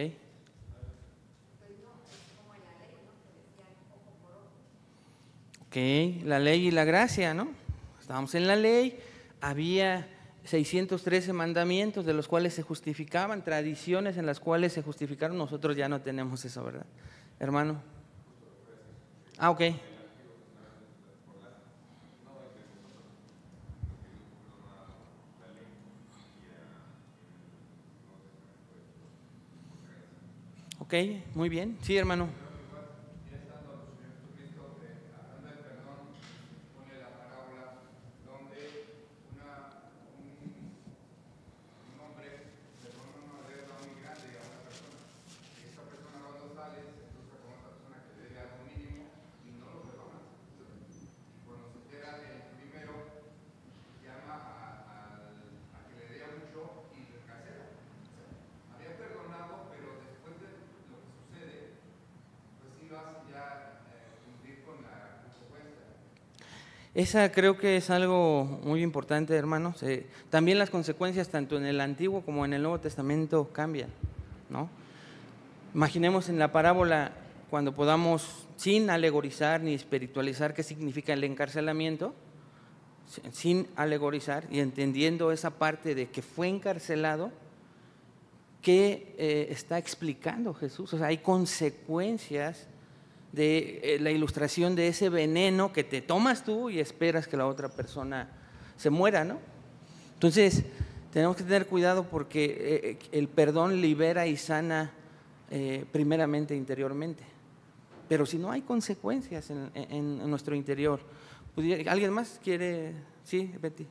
Ok, la ley y la gracia, ¿no? Estábamos en la ley, había 613 mandamientos de los cuales se justificaban, tradiciones en las cuales se justificaron. Nosotros ya no tenemos eso, ¿verdad, hermano? Ah, ok. Ok, muy bien. Sí, hermano. Esa creo que es algo muy importante, hermanos. También las consecuencias, tanto en el Antiguo como en el Nuevo Testamento, cambian, ¿no? Imaginemos en la parábola, cuando podamos, sin alegorizar ni espiritualizar qué significa el encarcelamiento, sin alegorizar y entendiendo esa parte de que fue encarcelado, ¿qué está explicando Jesús? O sea, hay consecuencias de la ilustración de ese veneno que te tomas tú y esperas que la otra persona se muera, ¿no? Entonces, tenemos que tener cuidado porque el perdón libera y sana primeramente interiormente. Pero si no hay consecuencias en nuestro interior, ¿alguien más quiere? Sí, Betty.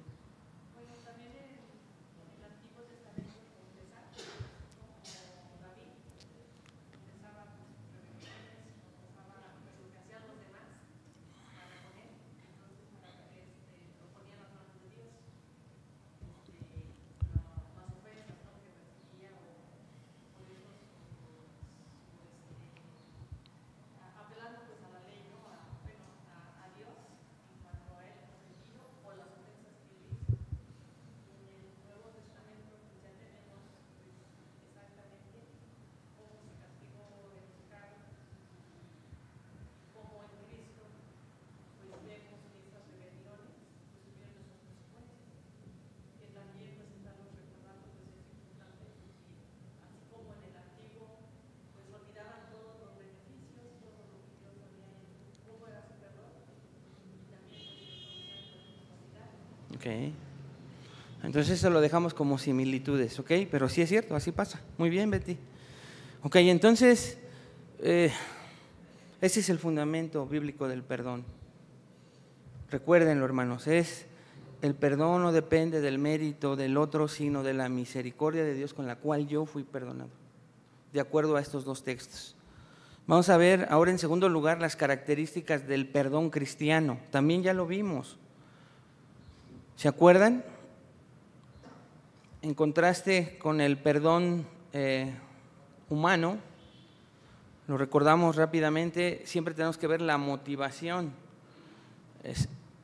Ok. Entonces eso lo dejamos como similitudes, ¿ok? Pero sí es cierto, así pasa. Muy bien, Betty. Ok, entonces, ese es el fundamento bíblico del perdón. Recuérdenlo, hermanos, el perdón no depende del mérito del otro, sino de la misericordia de Dios con la cual yo fui perdonado, de acuerdo a estos dos textos. Vamos a ver ahora en segundo lugar las características del perdón cristiano. También ya lo vimos. ¿Se acuerdan? En contraste con el perdón humano, lo recordamos rápidamente, siempre tenemos que ver la motivación.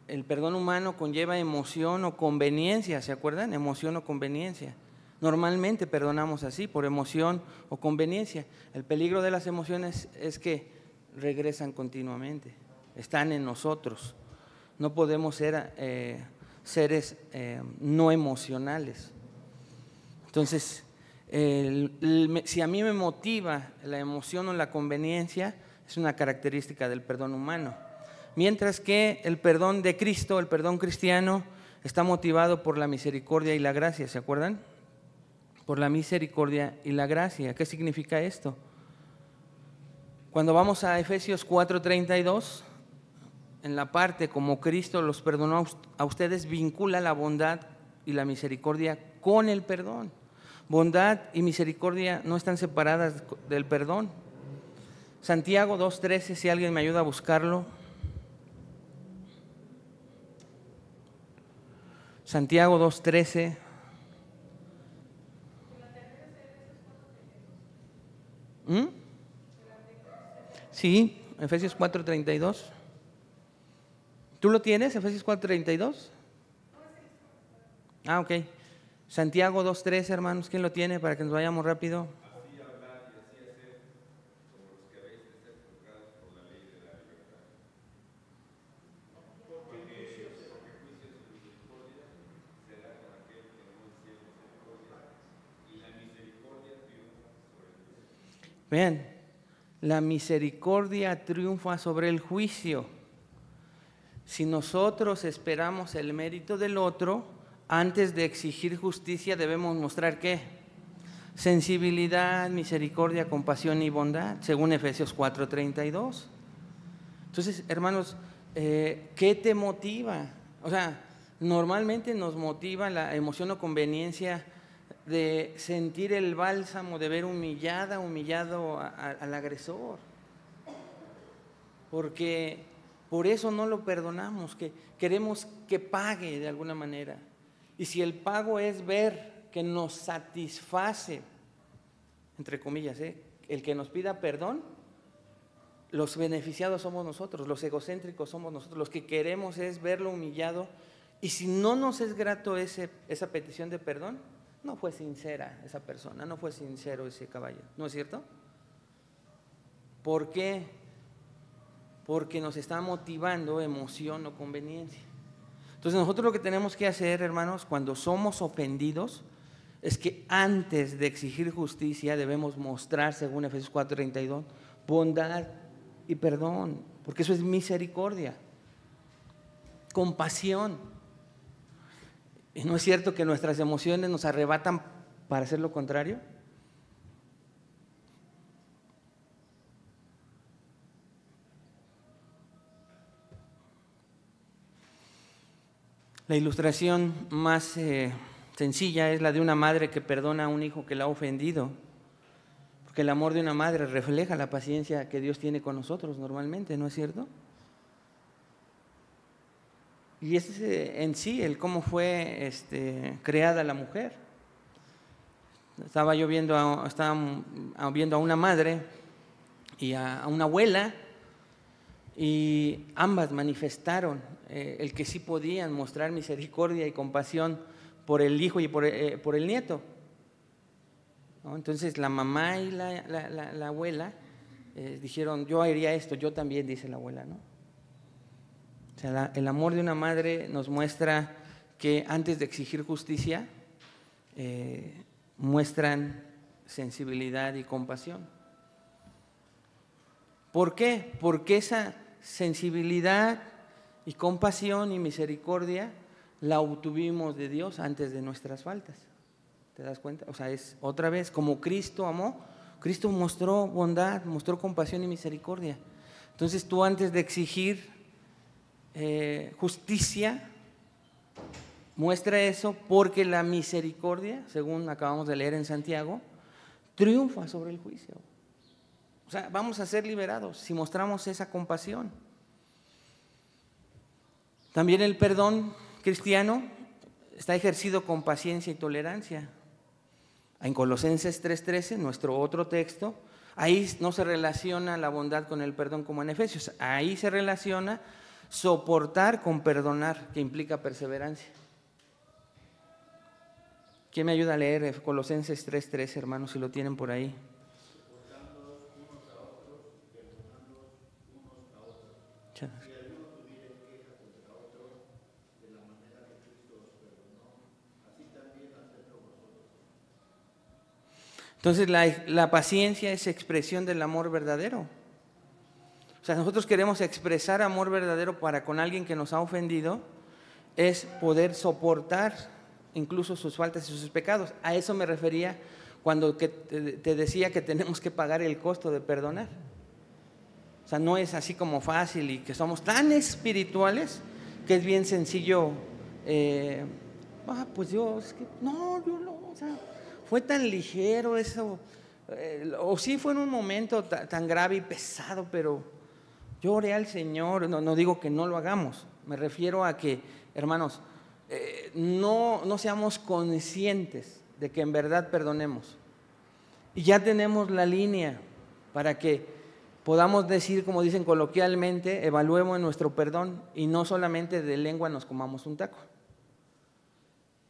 El perdón humano conlleva emoción o conveniencia, ¿se acuerdan? Emoción o conveniencia. Normalmente perdonamos así, por emoción o conveniencia. El peligro de las emociones es que regresan continuamente, están en nosotros. No podemos ser seres no emocionales. Entonces, si a mí me motiva la emoción o la conveniencia, es una característica del perdón humano. Mientras que el perdón de Cristo, el perdón cristiano, está motivado por la misericordia y la gracia, ¿se acuerdan? Por la misericordia y la gracia. ¿Qué significa esto? Cuando vamos a Efesios 4:32, en la parte como Cristo los perdonó a ustedes, vincula la bondad y la misericordia con el perdón. Bondad y misericordia no están separadas del perdón. Santiago 2:13, si alguien me ayuda a buscarlo. Santiago 2:13. Sí, Efesios 4:32. ¿Tú lo tienes, Efesios 4:32? Ah, ok. Santiago 2:13, hermanos, ¿quién lo tiene para que nos vayamos rápido? Así hablar y así hacer, como los que habéis de ser juzgados por la ley de la libertad. Porque juicio sin misericordia será con aquel que no hiciera misericordia, y la misericordia triunfa sobre el juicio. Vean, la misericordia triunfa sobre el juicio. Si nosotros esperamos el mérito del otro, antes de exigir justicia debemos mostrar ¿qué? Sensibilidad, misericordia, compasión y bondad, según Efesios 4:32. Entonces, hermanos, ¿qué te motiva? O sea, normalmente nos motiva la emoción o conveniencia de sentir el bálsamo, de ver humillado al agresor. Porque por eso no lo perdonamos, que queremos que pague de alguna manera. Y si el pago es ver que nos satisface, entre comillas, el que nos pida perdón, los beneficiados somos nosotros, los egocéntricos somos nosotros, los que queremos es verlo humillado. Y si no nos es grato esa petición de perdón, no fue sincera esa persona, no fue sincero ese caballero, ¿no es cierto? ¿Por qué? Porque nos está motivando emoción o conveniencia. Entonces nosotros lo que tenemos que hacer, hermanos, cuando somos ofendidos, es que antes de exigir justicia debemos mostrar, según Efesios 4:32, bondad y perdón, porque eso es misericordia, compasión. ¿Y no es cierto que nuestras emociones nos arrebatan para hacer lo contrario? La ilustración más sencilla es la de una madre que perdona a un hijo que la ha ofendido, porque el amor de una madre refleja la paciencia que Dios tiene con nosotros normalmente, ¿no es cierto? Y ese es en sí el cómo fue creada la mujer. Estaba viendo a una madre y a una abuela, y ambas manifestaron el que sí podían mostrar misericordia y compasión por el hijo y por el nieto, ¿no? Entonces la mamá y la abuela dijeron, yo haría esto, yo también, dice la abuela, ¿no? O sea, el amor de una madre nos muestra que antes de exigir justicia, muestran sensibilidad y compasión. ¿Por qué? Porque esa sensibilidad y compasión y misericordia la obtuvimos de Dios antes de nuestras faltas. ¿Te das cuenta? O sea, es otra vez, como Cristo amó, Cristo mostró bondad, mostró compasión y misericordia. Entonces tú, antes de exigir justicia, muestra eso, porque la misericordia, según acabamos de leer en Santiago, triunfa sobre el juicio. O sea, vamos a ser liberados si mostramos esa compasión. También el perdón cristiano está ejercido con paciencia y tolerancia. En Colosenses 3:13, nuestro otro texto, ahí no se relaciona la bondad con el perdón como en Efesios. Ahí se relaciona soportar con perdonar, que implica perseverancia. ¿Quién me ayuda a leer Colosenses 3:13, hermanos, si lo tienen por ahí? Entonces la paciencia es expresión del amor verdadero. O sea, nosotros queremos expresar amor verdadero para con alguien que nos ha ofendido, es poder soportar incluso sus faltas y sus pecados. A eso me refería cuando te decía que tenemos que pagar el costo de perdonar. O sea, no es así como fácil y que somos tan espirituales que es bien sencillo. Pues yo, es que no, yo no, o sea, fue tan ligero eso, o sí fue en un momento tan grave y pesado, pero yo oré al Señor. No digo que no lo hagamos, me refiero a que, hermanos, no seamos conscientes de que en verdad perdonemos. Y ya tenemos la línea para que podamos decir, como dicen coloquialmente, evaluemos nuestro perdón y no solamente de lengua nos comamos un taco.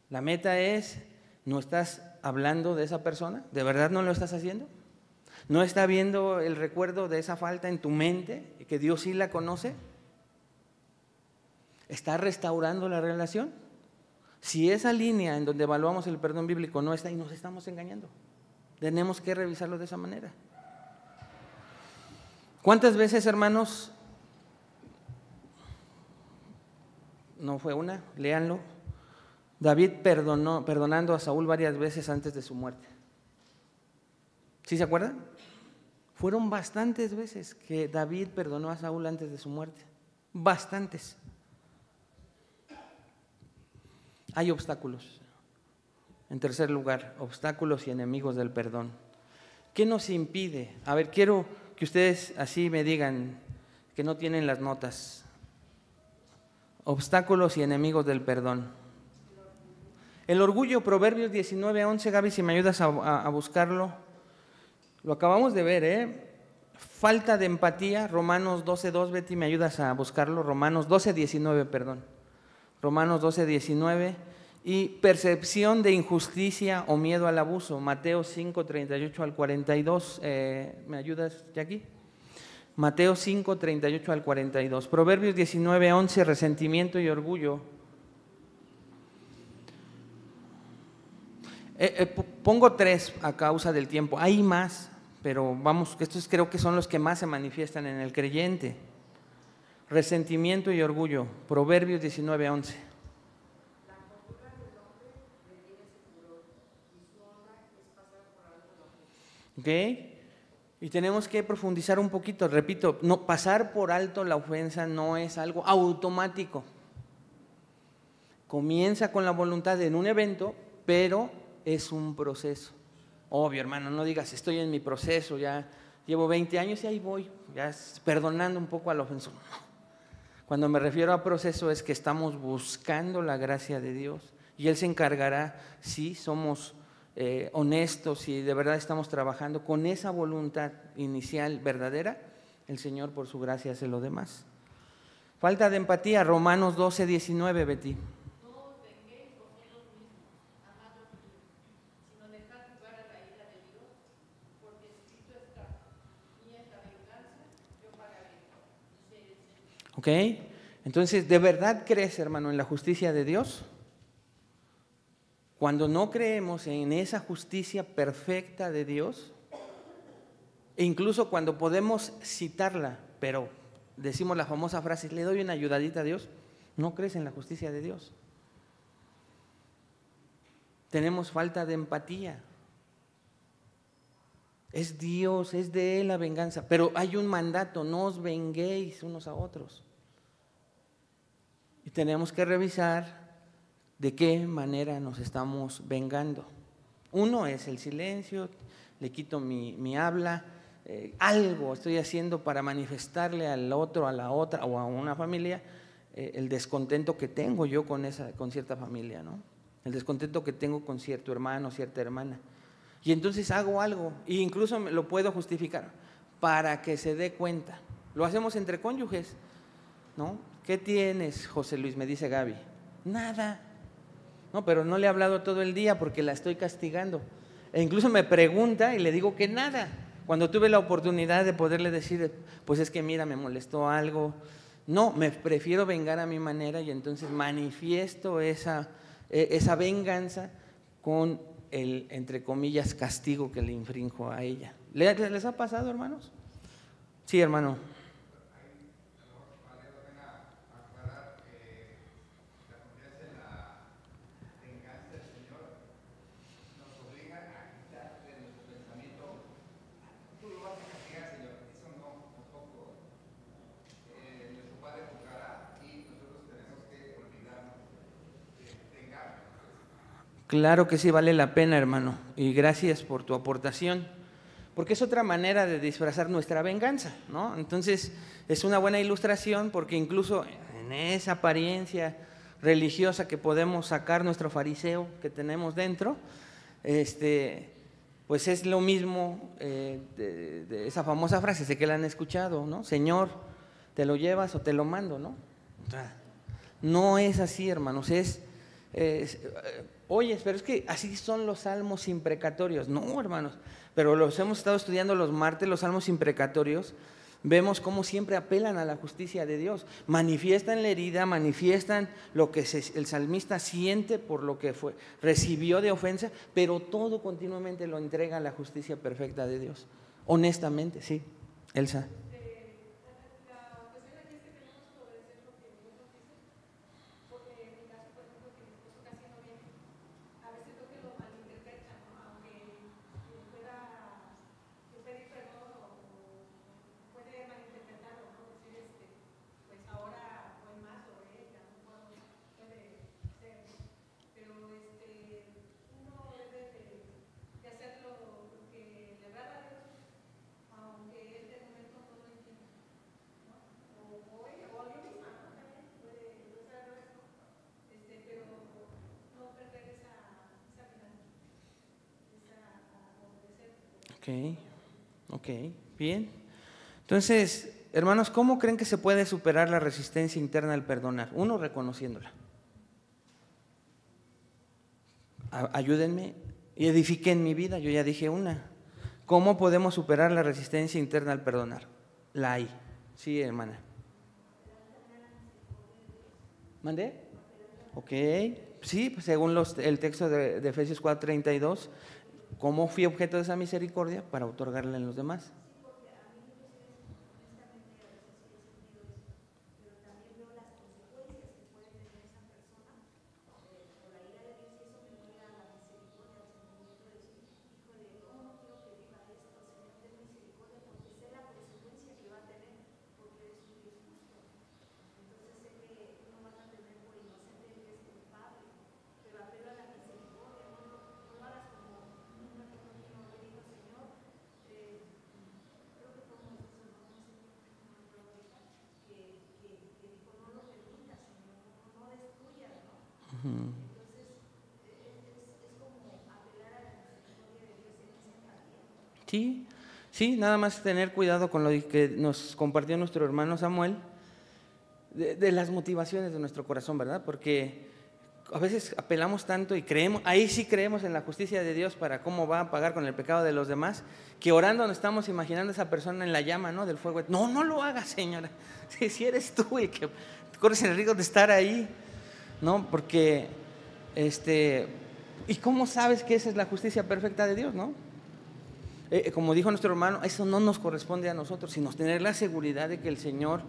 La meta es, ¿no estás hablando de esa persona? ¿De verdad no lo estás haciendo? ¿No está viendo el recuerdo de esa falta en tu mente, que Dios sí la conoce? ¿Está restaurando la relación? Si esa línea en donde evaluamos el perdón bíblico no está ahí, nos estamos engañando. Tenemos que revisarlo de esa manera. ¿Cuántas veces, hermanos? No fue una, léanlo. David perdonando a Saúl varias veces antes de su muerte. ¿Sí se acuerdan? Fueron bastantes veces que David perdonó a Saúl antes de su muerte. Bastantes. Hay obstáculos. En tercer lugar, obstáculos y enemigos del perdón. ¿Qué nos impide? A ver, quiero que ustedes así me digan, que no tienen las notas. Obstáculos y enemigos del perdón. El orgullo, Proverbios 19:11, Gaby, si me ayudas a buscarlo. Lo acabamos de ver, Falta de empatía, Romanos 12:2, Betty, me ayudas a buscarlo. Romanos 12:19, perdón. Romanos 12:19. Y percepción de injusticia o miedo al abuso, Mateo 5:38 al 42. ¿Me ayudas, Jackie? Mateo 5:38 al 42. Proverbios 19:11, resentimiento y orgullo. Pongo 3 a causa del tiempo. Hay más, pero vamos, estos creo que son los que más se manifiestan en el creyente. Resentimiento y orgullo, Proverbios 19:11. ¿Ok? Y tenemos que profundizar un poquito. Repito, no, pasar por alto la ofensa no es algo automático. Comienza con la voluntad en un evento, pero es un proceso. Obvio, hermano, no digas, estoy en mi proceso, ya llevo 20 años y ahí voy, ya perdonando un poco al ofensor. Cuando me refiero a proceso es que estamos buscando la gracia de Dios y Él se encargará, si somos honestos y de verdad estamos trabajando con esa voluntad inicial verdadera, el Señor por su gracia hace lo demás. Falta de empatía, Romanos 12:19, Betty. ¿Ok? Entonces, ¿de verdad crees, hermano, en la justicia de Dios? Cuando no creemos en esa justicia perfecta de Dios, e incluso cuando podemos citarla, pero decimos la famosa frase, le doy una ayudadita a Dios, no crees en la justicia de Dios. Tenemos falta de empatía. Es Dios, es de Él la venganza, pero hay un mandato: no os venguéis unos a otros. Y tenemos que revisar de qué manera nos estamos vengando. Uno es el silencio, le quito mi habla, algo estoy haciendo para manifestarle al otro, a la otra o a una familia el descontento que tengo yo con cierta familia, ¿no? El descontento que tengo con cierto hermano, cierta hermana. Y entonces hago algo, e incluso lo puedo justificar para que se dé cuenta. Lo hacemos entre cónyuges, ¿no? ¿Qué tienes, José Luis?, me dice Gaby. Nada. No, pero no le he hablado todo el día porque la estoy castigando. E incluso me pregunta y le digo que nada. Cuando tuve la oportunidad de poderle decir, pues es que mira, me molestó algo. No, me prefiero vengar a mi manera y entonces manifiesto esa venganza con el, entre comillas, castigo que le infrinjo a ella. ¿Les ha pasado, hermanos? Sí, hermano. Claro que sí, vale la pena, hermano, y gracias por tu aportación, porque es otra manera de disfrazar nuestra venganza, ¿no? Entonces, es una buena ilustración porque incluso en esa apariencia religiosa que podemos sacar nuestro fariseo que tenemos dentro, pues es lo mismo de esa famosa frase, sé que la han escuchado, ¿no? Señor, ¿te lo llevas o te lo mando?, ¿no? O sea, no es así, hermanos, oye, pero es que así son los salmos imprecatorios. No, hermanos, pero los hemos estado estudiando los martes, los salmos imprecatorios. Vemos cómo siempre apelan a la justicia de Dios. Manifiestan la herida, manifiestan lo que el salmista siente por lo que recibió de ofensa, pero todo continuamente lo entrega a la justicia perfecta de Dios. Honestamente, sí. Elsa. Ok, bien. Entonces, hermanos, ¿cómo creen que se puede superar la resistencia interna al perdonar? Uno, reconociéndola. Ayúdenme y edifiquen mi vida. Yo ya dije una. ¿Cómo podemos superar la resistencia interna al perdonar? La hay. Sí, hermana. ¿Mandé? Ok. Sí, pues según el texto de Efesios 4:32, ¿cómo fui objeto de esa misericordia? Para otorgarla en los demás. Sí, sí, nada más tener cuidado con lo que nos compartió nuestro hermano Samuel, de las motivaciones de nuestro corazón, ¿verdad? Porque a veces apelamos tanto y creemos, ahí sí creemos en la justicia de Dios para cómo va a pagar con el pecado de los demás, que orando nos estamos imaginando a esa persona en la llama, ¿no?, del fuego. No, no lo hagas, señora. Si eres tú el que corres el riesgo de estar ahí, ¿no? Porque, ¿y cómo sabes que esa es la justicia perfecta de Dios, no? Como dijo nuestro hermano, eso no nos corresponde a nosotros, sino tener la seguridad de que el Señor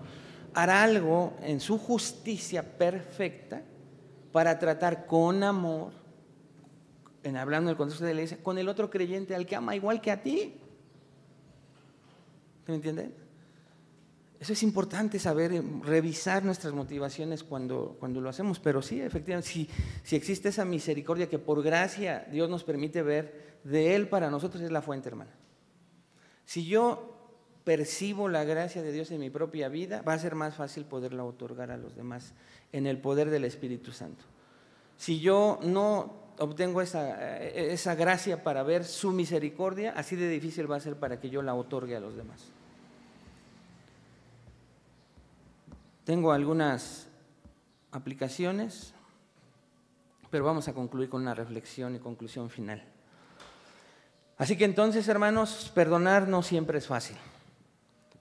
hará algo en su justicia perfecta para tratar con amor hablando del contexto de la iglesia, con el otro creyente al que ama igual que a ti. ¿Me entienden? Eso es importante saber, revisar nuestras motivaciones cuando lo hacemos, pero sí, efectivamente, si existe esa misericordia que por gracia Dios nos permite ver, de Él para nosotros es la fuente, hermana. Si yo percibo la gracia de Dios en mi propia vida, va a ser más fácil poderla otorgar a los demás en el poder del Espíritu Santo. Si yo no obtengo esa gracia para ver su misericordia, así de difícil va a ser para que yo la otorgue a los demás. Tengo algunas aplicaciones, pero vamos a concluir con una reflexión y conclusión final. Así que entonces, hermanos, perdonar no siempre es fácil,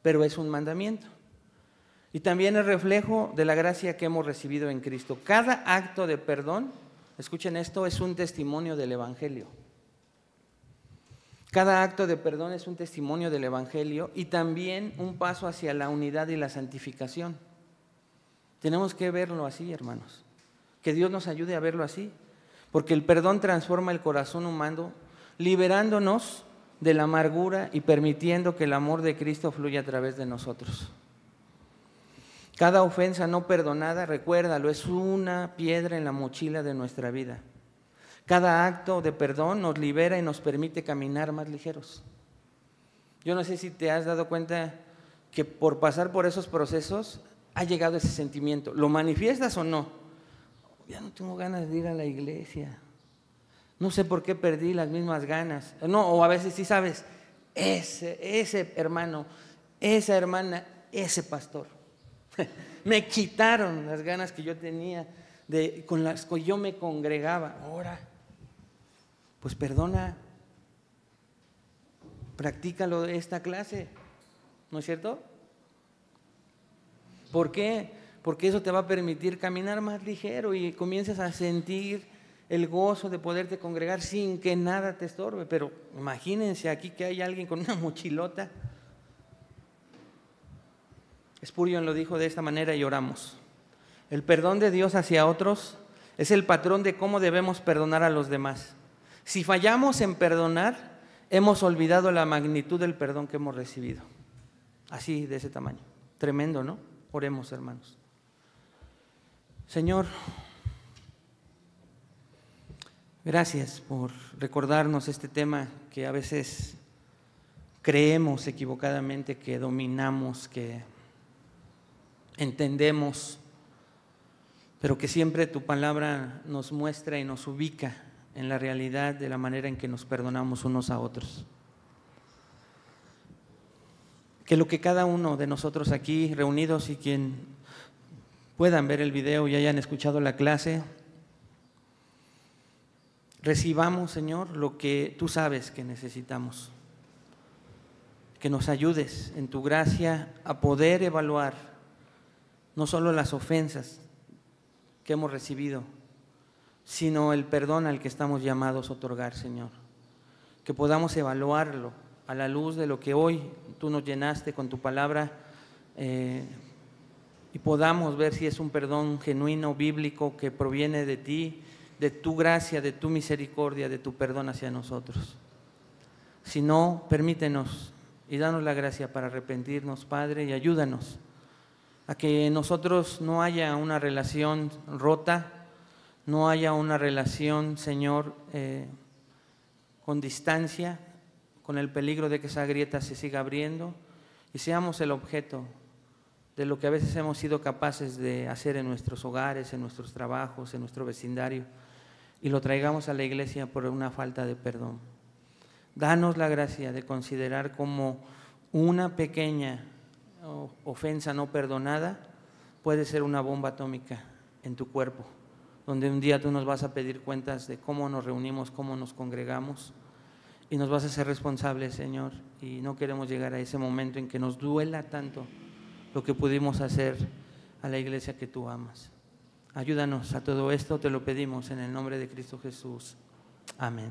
pero es un mandamiento. Y también es reflejo de la gracia que hemos recibido en Cristo. Cada acto de perdón, escuchen esto, es un testimonio del Evangelio. Cada acto de perdón es un testimonio del Evangelio y también un paso hacia la unidad y la santificación. Tenemos que verlo así, hermanos. Que Dios nos ayude a verlo así. Porque el perdón transforma el corazón humano, liberándonos de la amargura y permitiendo que el amor de Cristo fluya a través de nosotros. Cada ofensa no perdonada, recuérdalo, es una piedra en la mochila de nuestra vida. Cada acto de perdón nos libera y nos permite caminar más ligeros. Yo no sé si te has dado cuenta que por pasar por esos procesos ha llegado ese sentimiento. ¿Lo manifiestas o no? Ya no tengo ganas de ir a la iglesia. No sé por qué perdí las mismas ganas. No, o a veces sí sabes, ese hermano, esa hermana, ese pastor. Me quitaron las ganas que yo tenía con las que yo me congregaba. Ahora, pues perdona, practícalo esta clase, ¿no es cierto? ¿Por qué? Porque eso te va a permitir caminar más ligero y comienzas a sentir el gozo de poderte congregar sin que nada te estorbe. Pero imagínense aquí que hay alguien con una mochilota. Spurgeon lo dijo de esta manera y oramos. El perdón de Dios hacia otros es el patrón de cómo debemos perdonar a los demás. Si fallamos en perdonar, hemos olvidado la magnitud del perdón que hemos recibido. Así, de ese tamaño. Tremendo, ¿no? Oremos, hermanos. Señor, gracias por recordarnos este tema que a veces creemos equivocadamente que dominamos, que entendemos, pero que siempre tu palabra nos muestra y nos ubica en la realidad de la manera en que nos perdonamos unos a otros. Que lo que cada uno de nosotros aquí reunidos y quien puedan ver el video y hayan escuchado la clase, recibamos, Señor, lo que tú sabes que necesitamos. Que nos ayudes en tu gracia a poder evaluar no solo las ofensas que hemos recibido, sino el perdón al que estamos llamados a otorgar, Señor. Que podamos evaluarlo a la luz de lo que hoy tú nos llenaste con tu palabra y podamos ver si es un perdón genuino, bíblico, que proviene de ti, de tu gracia, de tu misericordia, de tu perdón hacia nosotros. Si no, permítenos y danos la gracia para arrepentirnos, Padre, y ayúdanos a que en nosotros no haya una relación rota, no haya una relación, Señor, con distancia, con el peligro de que esa grieta se siga abriendo y seamos el objeto de lo que a veces hemos sido capaces de hacer en nuestros hogares, en nuestros trabajos, en nuestro vecindario, y lo traigamos a la iglesia por una falta de perdón. Danos la gracia de considerar como una pequeña ofensa no perdonada puede ser una bomba atómica en tu cuerpo, donde un día tú nos vas a pedir cuentas de cómo nos reunimos, cómo nos congregamos, y nos vas a hacer responsables, Señor, y no queremos llegar a ese momento en que nos duela tanto lo que pudimos hacer a la iglesia que tú amas. Ayúdanos a todo esto, te lo pedimos en el nombre de Cristo Jesús. Amén.